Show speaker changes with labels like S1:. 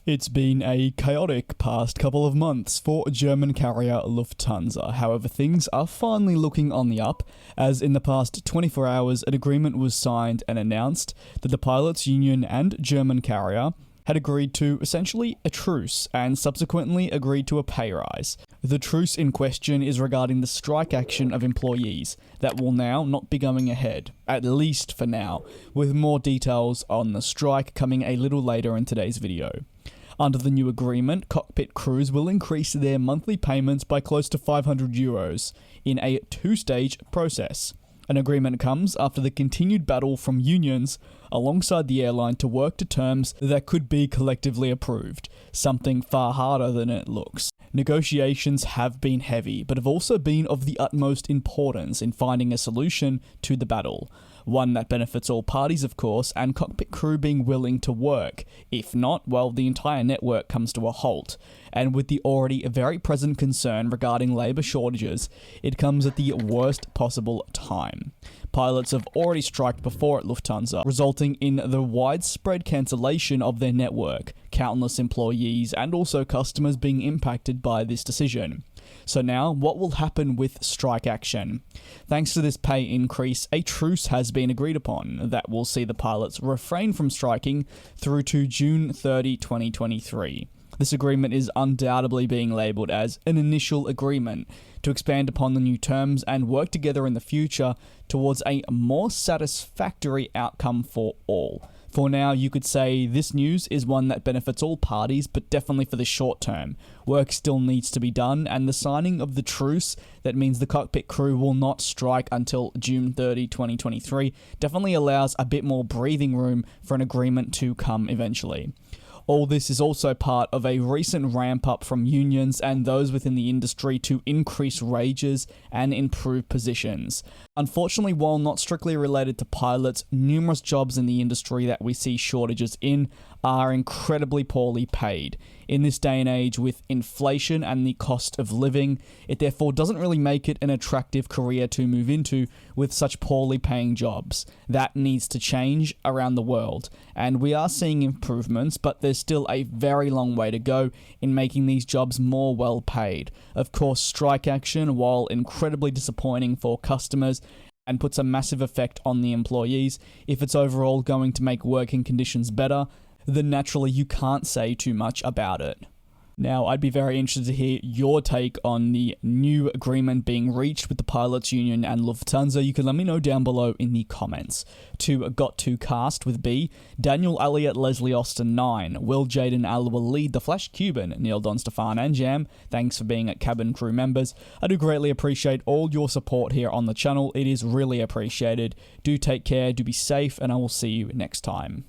S1: It's been a chaotic past couple of months for German carrier Lufthansa. However, things are finally looking on the up, as in the past 24 hours an agreement was signed and announced that the pilots' union and German carrier had agreed to essentially a truce and subsequently agreed to a pay rise. The truce in question is regarding the strike action of employees that will now not be going ahead, at least for now, with more details on the strike coming a little later in today's video. Under the new agreement, cockpit crews will increase their monthly payments by close to €500 in a two-stage process. An agreement comes after the continued battle from unions alongside the airline to work to terms that could be collectively approved, something far harder than it looks. Negotiations have been heavy, but have also been of the utmost importance in finding a solution to the battle. One that benefits all parties, of course, and cockpit crew being willing to work. If not, well, the entire network comes to a halt. And with the already very present concern regarding labour shortages, it comes at the worst possible time. Pilots have already striked before at Lufthansa, resulting in the widespread cancellation of their network, countless employees and also customers being impacted by this decision. So now, what will happen with strike action? Thanks to this pay increase, a truce has been agreed upon that will see the pilots refrain from striking through to June 30, 2023. This agreement is undoubtedly being labelled as an initial agreement to expand upon the new terms and work together in the future towards a more satisfactory outcome for all. For now, you could say this news is one that benefits all parties, but definitely for the short term. Work still needs to be done, and the signing of the truce that means the cockpit crew will not strike until June 30, 2023 definitely allows a bit more breathing room for an agreement to come eventually. All this is also part of a recent ramp up from unions and those within the industry to increase wages and improve positions. Unfortunately, while not strictly related to pilots, numerous jobs in the industry that we see shortages in are incredibly poorly paid. In this day and age with inflation and the cost of living, it therefore doesn't really make it an attractive career to move into with such poorly paying jobs. That needs to change around the world, and we are seeing improvements, but there's still a very long way to go in making these jobs more well paid. Of course, strike action, while incredibly disappointing for customers and puts a massive effect on the employees, if it's overall going to make working conditions better, then naturally you can't say too much about it. Now, I'd be very interested to hear your take on the new agreement being reached with the pilots union and Lufthansa. You can let me know down below in the comments. To Got To Cast with B, Daniel, Elliot, Leslie Austin 9, Will, Jaden, Al will lead the FlashCubing, Neil, Don, Stefan and Jam. Thanks for being cabin crew members. I do greatly appreciate all your support here on the channel. It is really appreciated. Do take care, do be safe, and I will see you next time.